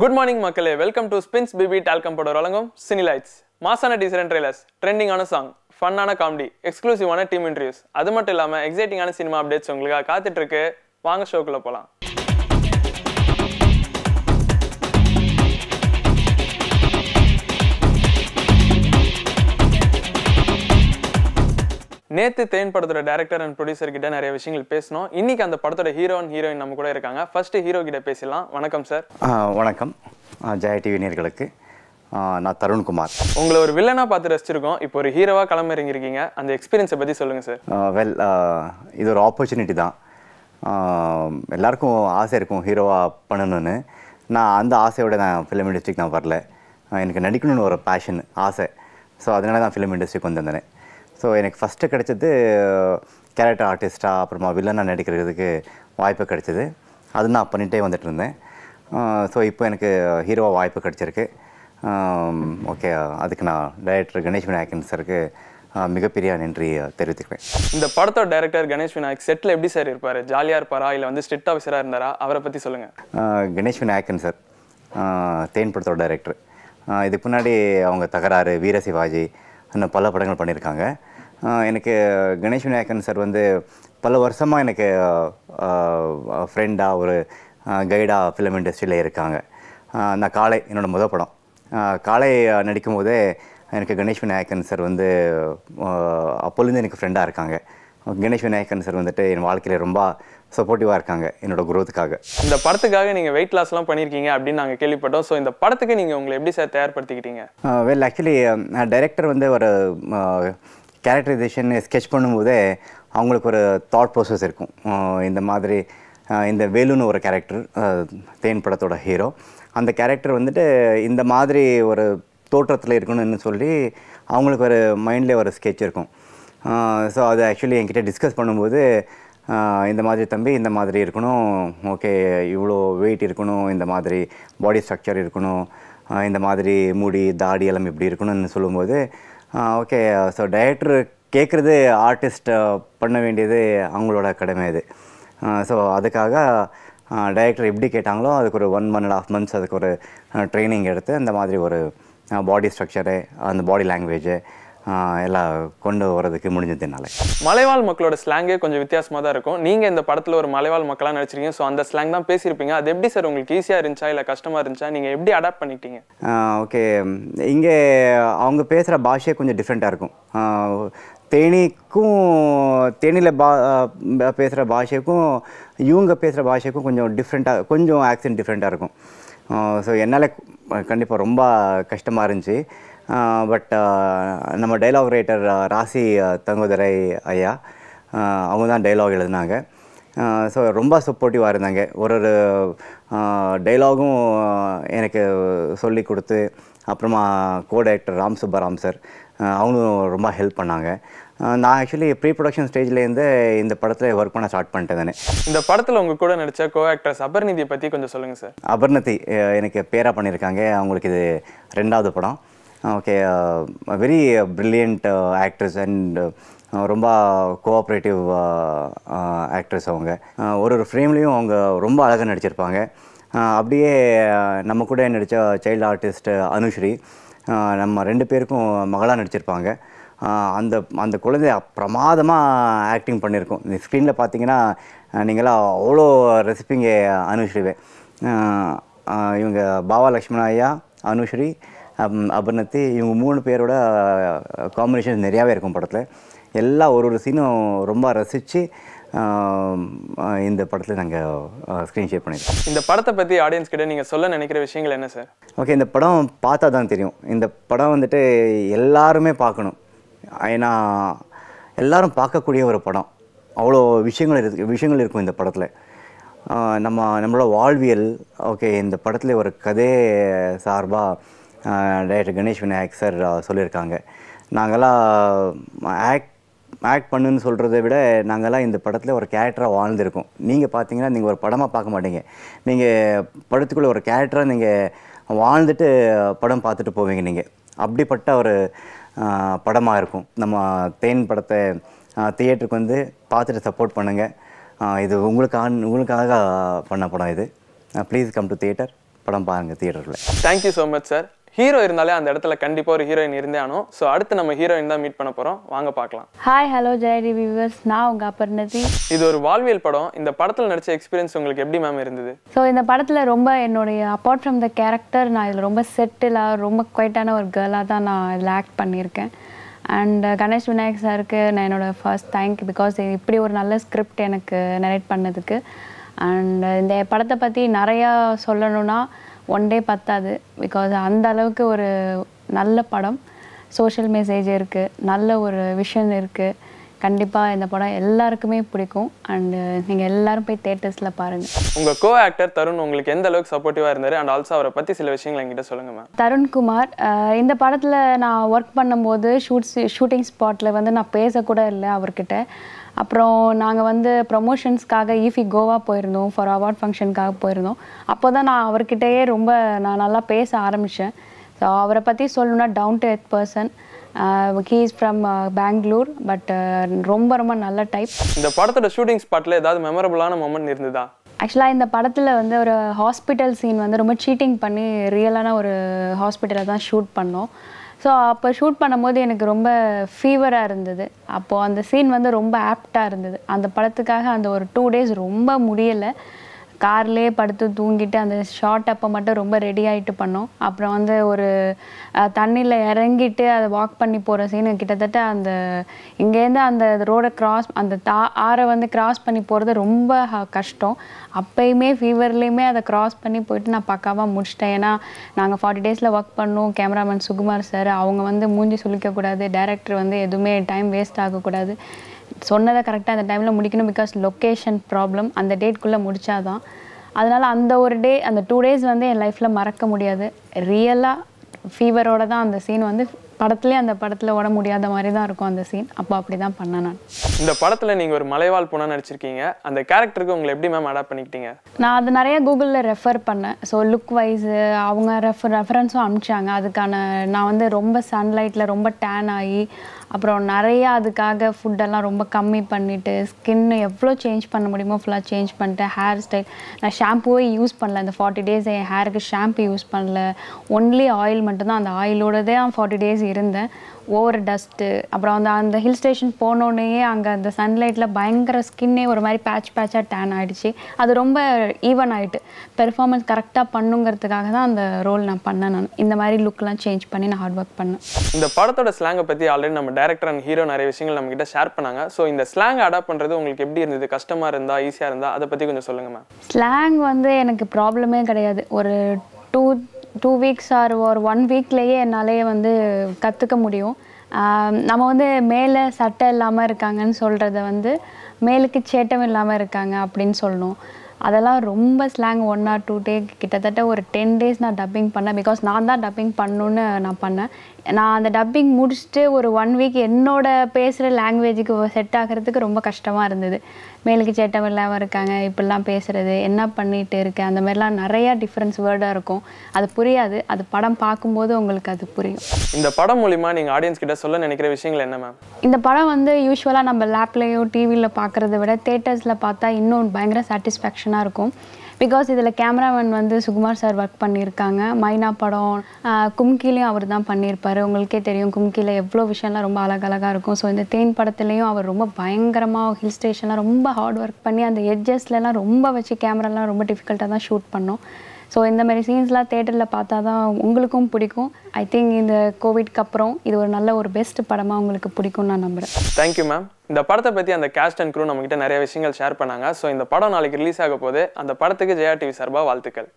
Good morning மக்களே, welcome to Spinz BB talcum powder வழங்கும் cine lights. மாசான teaser and trailers, ட்ரெண்டிங்கான song, ஃபன்னான காமெடி, எக்ஸ்க்ளூசிவான டீம் இன்டர்வியூஸ், அது மட்டும் இல்லாமல் எக்ஸைட்டிங்கான சினிமா அப்டேட்ஸ் உங்களுக்காக காத்துட்டு இருக்கு. வாங்க ஷோக்குள்ள போகலாம். நேத்து தேன் படத்தோட டைரக்டர் அண்ட் ப்ரொடியூசர் கிட்ட நிறைய விஷயங்கள் பேசணும். இன்னைக்கு அந்த படத்தோட ஹீரோ அண்ட் ஹீரோயின் நம்ம கூட இருக்காங்க. ஃபர்ஸ்ட் ஹீரோ கிட்ட பேசலாம். வணக்கம் சார். வணக்கம் ஜெயா டிவி நேயர்களுக்கு. நான் தருண் குமார். உங்களை ஒரு வில்லனா பார்த்து ரசிச்சிருக்கோம். இப்போ ஒரு ஹீரோவா களமிறங்கிருக்கீங்க. அந்த எக்ஸ்பீரியன்ஸை பற்றி சொல்லுங்கள் சார். வெல், இது ஒரு ஆப்பர்ச்சுனிட்டி தான். எல்லாருக்கும் ஆசை இருக்கும் ஹீரோவாக பண்ணணும்னு. நான் அந்த ஆசையோட நான் ஃபிலிம் இண்டஸ்ட்ரிக்கு நான் வரல. எனக்கு நடிக்கணும்னு ஒரு பேஷன், ஆசை. ஸோ அதனால தான் ஃபிலிம் இண்டஸ்ட்ரிக்கு வந்திருந்தேன். ஸோ எனக்கு ஃபஸ்ட்டு கிடைச்சது கேரக்டர் ஆர்டிஸ்ட்டாக, அப்புறமா வில்லனாக நடிக்கிறதுக்கு வாய்ப்பு கிடைச்சிது. அது நான் பண்ணிகிட்டே வந்துட்டு இருந்தேன். ஸோ இப்போ எனக்கு ஹீரோவாக வாய்ப்பு கிடச்சிருக்கு. ஓகே, அதுக்கு நான் டைரக்டர் கணேஷ் விநாயகன் சாருக்கு மிகப்பெரிய நன்றி தெரிவித்துக்கிறேன். இந்த படத்தோட டைரக்டர் கணேஷ் விநாயக் செட்டில் எப்படி சார் இருப்பார்? ஜாலியாக இருப்பாரா, இல்லை வந்து ஸ்ட்ரிக்ட் ஆஃபீஸராக இருந்தாரா? அவரை பற்றி சொல்லுங்கள். கணேஷ் விநாயகன் சார் தேன் படத்தோட டைரக்டர். இதுக்கு முன்னாடி அவங்க தகராறு, வீர சிவாஜி, இன்னும் பல படங்கள் பண்ணியிருக்காங்க. எனக்கு கணேஷ் விநாயகன் சார் வந்து பல வருஷமாக எனக்கு ஃப்ரெண்டாக, ஒரு கைடாக ஃபிலிம் இண்டஸ்ட்ரியில் இருக்காங்க. நான் காளை, என்னோடய முதல் படம் காளை நடிக்கும் போதே எனக்கு கணேஷ் விநாயகன் சார் வந்து அப்போலேருந்து எனக்கு ஃப்ரெண்டாக இருக்காங்க. கணேஷ் விநாயகன் சார் வந்துட்டு என் வாழ்க்கையில் ரொம்ப சப்போர்ட்டிவாக இருக்காங்க என்னோடய குரோத்துக்காக. இந்த படத்துக்காக நீங்கள் வெயிட் லாஸ்லாம் பண்ணியிருக்கீங்க அப்படின்னு நாங்கள் கேள்விப்பட்டோம். ஸோ இந்த படத்துக்கு நீங்கள் உங்களை எப்படி சார் தயார்படுத்திக்கிட்டீங்க? வெல், ஆக்சுவலி டைரக்டர் வந்து ஒரு கேரக்டரைசேஷன் ஸ்கெட்ச் பண்ணும்போதே அவங்களுக்கு ஒரு தாட் ப்ராசஸ் இருக்கும். இந்த மாதிரி இந்த வேலுன்னு ஒரு கேரக்டர் தேன் படத்தோட ஹீரோ. அந்த கேரக்டர் வந்துட்டு இந்த மாதிரி ஒரு தோற்றத்தில் இருக்கணும்னு சொல்லி அவங்களுக்கு ஒரு மைண்டில் ஒரு ஸ்கெட்ச் இருக்கும். ஸோ அது ஆக்சுவலி என்கிட்ட டிஸ்கஸ் பண்ணும்போது இந்த மாதிரி தம்பி இந்த மாதிரி இருக்கணும், ஓகே இவ்வளோ வெயிட் இருக்கணும், இந்த மாதிரி பாடி ஸ்ட்ரக்சர் இருக்கணும், இந்த மாதிரி முடி தாடி எல்லாம் இப்படி இருக்கணும்னு சொல்லும்போது ஓகே. ஸோ டைரக்டர் கேட்குறது ஆர்டிஸ்ட் பண்ண வேண்டியது அவங்களோட கடமை இது. ஸோ அதுக்காக டைரக்டர் எப்படி கேட்டாங்களோ அதுக்கு ஒரு 1.5 months அதுக்கு ஒரு ட்ரைனிங் எடுத்து அந்த மாதிரி ஒரு பாடி ஸ்ட்ரக்சரு, அந்த பாடி லாங்குவேஜு எல்லாம் கொண்டு வரதுக்கு முடிஞ்சதுனால. மலைவாழ் மக்களோட ஸ்லாங்கே கொஞ்சம் வித்தியாசமாக தான் இருக்கும். நீங்கள் இந்த படத்தில் ஒரு மலைவாழ் மக்களாக நடிச்சிருக்கீங்க. ஸோ அந்த ஸ்லாங் தான் பேசியிருப்பீங்க. அது எப்படி சார் உங்களுக்கு ஈஸியாக இருந்துச்சா இல்லை கஷ்டமாக இருந்துச்சா? நீங்கள் எப்படி அடாப்ட் பண்ணிக்கிட்டீங்க? ஓகே, இங்கே அவங்க பேசுகிற பாஷையே கொஞ்சம் டிஃப்ரெண்ட்டாக இருக்கும். தேனியில் பேசுகிற பாஷைக்கும் இவங்க பேசுகிற பாஷைக்கும் கொஞ்சம் டிஃப்ரெண்ட்டாக, கொஞ்சம் ஆக்சென்ட் டிஃப்ரெண்ட்டாக இருக்கும். ஸோ என்னால் கண்டிப்பாக ரொம்ப கஷ்டமாக இருந்துச்சு. பட் நம்ம டைலாக் ரைட்டர் ராசி தங்குதுரை ஐயா அவங்க தான் டைலாக் எழுதினாங்க. ஸோ ரொம்ப சப்போர்ட்டிவாக இருந்தாங்க. ஒரு டைலாகும் எனக்கு சொல்லி கொடுத்து, அப்புறமா கோ டைரக்டர் ராம் சுப்பராம் சார் அவங்களும் ரொம்ப ஹெல்ப் பண்ணாங்க. நான் ஆக்சுவலி ப்ரீ ப்ரொடக்ஷன் ஸ்டேஜ்லேருந்து இந்த படத்தில் ஒர்க் பண்ண ஸ்டார்ட் பண்ணிட்டேன் தானே. இந்த படத்தில் உங்கள் கூட நடித்த கோ ஆக்டர்ஸ் அபர்நிதியை பற்றி கொஞ்சம் சொல்லுங்கள் சார். அபர்நதி எனக்கு பேராக பண்ணியிருக்காங்க. அவங்களுக்கு இது 2வது படம். Okay, very brilliant actress and ரொம்ப கோஆப்ரேட்டிவ் ஆக்ட்ரஸ். அவங்க ஒரு ஃப்ரேம்லேயும் அவங்க ரொம்ப அழகாக நடிச்சிருப்பாங்க. அப்படியே நம்ம கூட நடித்த சைல்டு ஆர்டிஸ்ட் அனுஸ்ரீ, நம்ம 2 பேருக்கும் மகளாக நடிச்சிருப்பாங்க. அந்த குழந்தை பிரமாதமாக ஆக்டிங் பண்ணியிருக்கோம். இந்த ஸ்க்ரீனில் பார்த்தீங்கன்னா நீங்களாம் அவ்வளோ ரெசிப்பிங்க அனுஸ்ரீவே. இவங்க பாவா லக்ஷ்மண ஐயா, அனுஸ்ரீ, அபர்ணத்தி, இவங்க 3 பேரோட காம்பினேஷன் நிறையாவே இருக்கும் படத்தில். எல்லாம் ஒரு சீனும் ரொம்ப ரசித்து இந்த படத்தில் நாங்கள் ஸ்க்ரீன் ஷேர் பண்ணியிருக்கோம். இந்த படத்தை பற்றி ஆடியன்ஸ் கிட்ட நீங்கள் சொல்ல நினைக்கிற விஷயங்கள் என்ன சார்? ஓகே, இந்த படம் பார்த்தா தான் தெரியும். இந்த படம் வந்துட்டு எல்லாருமே பார்க்கணும். ஏன்னா எல்லோரும் பார்க்கக்கூடிய ஒரு படம். அவ்வளோ விஷயங்கள் இருக்கும் இந்த படத்தில். நம்மளோட வாழ்வியல். ஓகே, இந்த படத்தில் ஒரு கதை சார்பாக டைரக்டர் கணேஷ் விநாயக் சார் சொல்லியிருக்காங்க. நாங்கள்லாம் ஆக்ட் பண்ணுன்னு சொல்கிறத விட நாங்கள்லாம் இந்த படத்தில் ஒரு கேரக்டராக வாழ்ந்துருக்கோம். நீங்கள் பார்த்தீங்கன்னா நீங்கள் ஒரு படமாக பார்க்க மாட்டீங்க. நீங்கள் படத்துக்குள்ளே ஒரு கேரக்டராக நீங்கள் வாழ்ந்துட்டு படம் பார்த்துட்டு போவீங்க. நீங்கள் அப்படிப்பட்ட ஒரு படமாக இருக்கும். நம்ம தேன் படத்தை தியேட்டருக்கு வந்து பார்த்துட்டு சப்போர்ட் பண்ணுங்கள். இது உங்களுக்காக பண்ண படம் இது. Please come to theatre. படம் பாருங்கள் தியேட்டரில். Thank you so much sir. Hero இருந்தாலே அந்த இடத்துல கண்டிப்பாக ஒரு ஹீரோயின் இருந்தே ஆனும். ஸோ அடுத்து நம்ம ஹீரோயின் தான் மீட் பண்ண போகிறோம். வாங்க பார்க்கலாம். ஹாய் ஹலோ ஜெயா வியூவர்ஸ், நான் உங்கள் அபர்ணதி. இது ஒரு வாழ்வியல் படம். இந்த படத்தில் நடிச்ச எக்ஸ்பீரியன்ஸ் உங்களுக்கு எப்படி மேம் இருந்தது? ஸோ இந்த படத்தில் ரொம்ப என்னுடைய அப்பார்ட் ஃப்ரம் த கேரக்டர் நான் இதில் ரொம்ப செட்டிலாக ரொம்ப குவைட்டான ஒரு கேர்ளாக தான் நான் இதில் ஆக்ட் பண்ணியிருக்கேன். அண்ட் கணேஷ் விநாயக் சாருக்கு நான் என்னோடய ஃபர்ஸ்ட் தேங்க், பிகாஸ் இப்படி ஒரு நல்ல ஸ்கிரிப்ட் எனக்கு நரேட் பண்ணதுக்கு. அண்ட் இந்த படத்தை பற்றி நிறையா சொல்லணுன்னா ஒன் டே பத்தாது, பிகாஸ் அந்த அளவுக்கு ஒரு நல்ல படம். சோஷியல் மெசேஜ் இருக்குது, நல்ல ஒரு விஷன் இருக்குது. கண்டிப்பாக இந்த படம் எல்லாருக்குமே பிடிக்கும். அண்டு நீங்கள் எல்லோரும் போய் தேட்டர்ஸில் பாருங்கள். உங்கள் கோ ஆக்டர் தருண் உங்களுக்கு எந்த அளவுக்கு சப்போர்ட்டிவாக இருந்தார்? அண்ட் ஆல்சோ அவரை பற்றி சில விஷயங்கள் என்கிட்ட சொல்லுங்கள் மேம். தருண் குமார், இந்த படத்தில் நான் ஒர்க் பண்ணும்போது ஷூட்டிங் ஸ்பாட்டில் வந்து நான் பேசக்கூட இல்லை அவர்கிட்ட. அப்புறம் நாங்கள் வந்து ப்ரொமோஷன்ஸ்க்காக ஈஃபி கோவா போயிருந்தோம், ஃபார் அவார்ட் ஃபங்க்ஷனுக்காக போயிருந்தோம். அப்போ தான் நான் அவர்கிட்டயே ரொம்ப நல்லா பேச ஆரம்பித்தேன். ஸோ அவரை பற்றி சொல்லணுன்னா down to earth person. He is from Bangalore, but ரொம்ப ரொம்ப நல்ல டைப். இந்த படத்தோட ஷூட்டிங் ஸ்பாட்டில் ஏதாவது மெமரபுளான மொமெண்ட் இருந்ததா? ஆக்சுவலாக இந்த படத்தில் வந்து ஒரு ஹாஸ்பிட்டல் சீன் வந்து ரொம்ப சீட்டிங் பண்ணி ரியலான ஒரு ஹாஸ்பிட்டலில் தான் ஷூட் பண்ணோம். ஸோ அப்போ ஷூட் பண்ணும்போது எனக்கு ரொம்ப ஃபீவராக இருந்தது. அப்போது அந்த சீன் வந்து ரொம்ப ஆப்டாக இருந்தது. அந்த படத்துக்காக அந்த ஒரு 2 days ரொம்ப முடியலை. கார்லேயே படுத்து தூங்கிட்டு அந்த ஷார்ட் அப்போ மட்டும் ரொம்ப ரெடி ஆகிட்டு பண்ணோம். அப்புறம் வந்து ஒரு தண்ணியில் இறங்கிட்டு அதை வாக் பண்ணி போகிற சீனு கிட்டத்தட்ட அந்த இங்கேருந்து அந்த ரோடை கிராஸ் அந்த ஆறை வந்து கிராஸ் பண்ணி போகிறது ரொம்ப கஷ்டம். அப்போயுமே ஃபீவர்லேயுமே அதை கிராஸ் பண்ணி போயிட்டு நான் பக்காவாக முடிச்சிட்டேன். ஏன்னா நாங்கள் 40 days ஒர்க் பண்ணோம். கேமராமேன் சுகுமார் சார் அவங்க வந்து மூஞ்சி சுளிக்கக்கூடாது, டைரக்டர் வந்து எதுவுமே டைம் வேஸ்ட் ஆகக்கூடாது, சொன்னதை கரெக்டாக அந்த டைமில் முடிக்கணும். பிகாஸ் லொக்கேஷன் ப்ராப்ளம், அந்த டேட்குள்ளே முடித்தாதான். அதனால் அந்த ஒரு டே அந்த 2 days வந்து என் லைஃப்பில் மறக்க முடியாது. ரியலாக ஃபீவரோடு தான் அந்த சீன் வந்து படத்துலேயே அந்த படத்தில் ஓட முடியாத மாதிரி தான் இருக்கும் அந்த சீன். அப்போ அப்படி தான் பண்ணேன் நான். இந்த படத்தில் நீங்கள் ஒரு மலைவாழ் பொண்ணாக நடிச்சிருக்கீங்க. அந்த கேரக்டருக்கு உங்களை எப்படி மேம் அடாப்ட் பண்ணிக்கிட்டீங்க? நான் அது நிறைய கூகுளில் ரெஃபர் பண்ணேன். ஸோ லுக் வைஸு அவங்க ரெஃபரன்ஸும் அனுப்பிச்சாங்க. அதுக்கான நான் வந்து ரொம்ப சன்லைட்டில் ரொம்ப டேன் ஆகி அப்புறம் நிறையா அதுக்காக ஃபுட்டெல்லாம் ரொம்ப கம்மி பண்ணிவிட்டு ஸ்கின் எவ்வளோ சேஞ்ச் பண்ண முடியுமோ ஃபுல்லாக சேஞ்ச் பண்ணிட்டு ஹேர் ஸ்டைல் நான் ஷாம்புவே யூஸ் பண்ணல. இந்த 40 days என் ஹேருக்கு ஷாம்பு யூஸ் பண்ணல, ஒன்லி ஆயில் மட்டும்தான். அந்த ஆயிலோடதே 40 days இருந்தேன். ஓவர் டஸ்ட்டு அப்புறம் அந்த ஹில் ஸ்டேஷன் போனோடனே அங்கே அந்த சன்லைட்டில் பயங்கர ஸ்கின்னே ஒரு மாதிரி பேட்சாக டேன் ஆகிடுச்சு. அது ரொம்ப ஈவன் ஆகிட்டு பெர்ஃபார்மன்ஸ் கரெக்டாக பண்ணுங்கிறதுக்காக தான் அந்த ரோல் நான் பண்ணேன். நான் இந்த மாதிரி லுக்லாம் சேஞ்ச் பண்ணி நான் ஹார்ட் ஒர்க் பண்ணேன். இந்த படத்தோட ஸ்லாங்கை பற்றி ஆல்ரெடி நம்ம டைரக்டர் அண்ட் ஹீரோ நிறைய விஷயங்கள் நம்மகிட்ட ஷேர் பண்ணாங்க. ஸோ இந்த ஸ்லாங் அடாப்ட் பண்ணுறது உங்களுக்கு எப்படி இருந்தது? கஷ்டமாக இருந்தா ஈஸியாக இருந்தா அதை பற்றி கொஞ்சம் சொல்லுங்கள் மேம். ஸ்லாங் வந்து எனக்கு ப்ராப்ளமே கிடையாது. ஒரு 2 weeks ஆர் ஒரு 1 weekலேயே என்னாலேயே வந்து கற்றுக்க முடியும். நம்ம வந்து மேலே சட்டை இல்லாமல் இருக்காங்கன்னு சொல்கிறத வந்து மேலுக்கு சேட்டம் இல்லாமல் இருக்காங்க அப்படின்னு சொல்லணும். அதெல்லாம் ரொம்ப ஸ்லாங் 1 or 2 day கிட்டத்தட்ட ஒரு 10 days நான் டப்பிங் பண்ணேன். பிகாஸ் நான் தான் டப்பிங் பண்ணணுன்னு நான் பண்ணேன். நான் அந்த டப்பிங் முடிச்சுட்டு ஒரு 1 week என்னோட பேசுகிற லாங்குவேஜுக்கு செட் ஆகிறதுக்கு ரொம்ப கஷ்டமாக இருந்தது. மேலுக்கு சேட்டம் இல்லாமல் இருக்காங்க, இப்படிலாம் பேசுகிறது, என்ன பண்ணிகிட்டு இருக்கேன், அந்த மாதிரிலாம் நிறையா டிஃப்ரென்ஸ் வேர்டாக இருக்கும். அது புரியாது. அது படம் பார்க்கும்போது உங்களுக்கு அது புரியும். இந்த படம் மூலிமா நீங்கள் ஆடியன்ஸ் கிட்ட சொல்ல நினைக்கிற விஷயங்கள் என்ன மேம்? இந்த படம் வந்து யூஸ்வலாக நம்ம லேப்லேயோ டிவியில் பார்க்குறத விட தேட்டர்ஸில் பார்த்தா இன்னும் பயங்கர சாட்டிஸ்ஃபேக்ஷனாக இருக்கும். பிகாஸ் இதில் கேமராமேன் வந்து சுகுமார் சார் ஒர்க் பண்ணியிருக்காங்க. மைனா படம் கும்கிலையும் அவர் தான் பண்ணியிருப்பார். உங்களுக்கே தெரியும் கும்கியில் எவ்வளோ விஷயம்லாம் ரொம்ப அழகழகாக இருக்கும். ஸோ இந்த தேன் படத்துலேயும் அவர் ரொம்ப பயங்கரமாக ஹில் ஸ்டேஷன்லாம் ரொம்ப ஹார்ட் ஒர்க் பண்ணி அந்த எட்ஜஸ்லாம் ரொம்ப வச்சு கேமராலாம் ரொம்ப டிஃபிகல்ட்டாக தான் ஷூட் பண்ணோம். ஸோ இந்த மாதிரி சீன்ஸ்லாம் தேட்டரில் பார்த்தா தான் உங்களுக்கும் பிடிக்கும். ஐ திங்க் இந்த கோவிட்க்கு அப்புறம் இது ஒரு நல்ல ஒரு பெஸ்ட் படமாக உங்களுக்கு பிடிக்கும்னு நான் நம்புகிறேன். Thank you ma'am. இந்த படத்தை பற்றி அந்த கேஸ்ட் அண்ட் க்ரூ நம்மகிட்ட நிறைய விஷயங்கள் ஷேர் பண்ணாங்க. ஸோ இந்த படம் நாளைக்கு ரிலீஸ் ஆக போது அந்த படத்துக்கு ஜெயா டிவி சார்பாக வாழ்த்துக்கள்.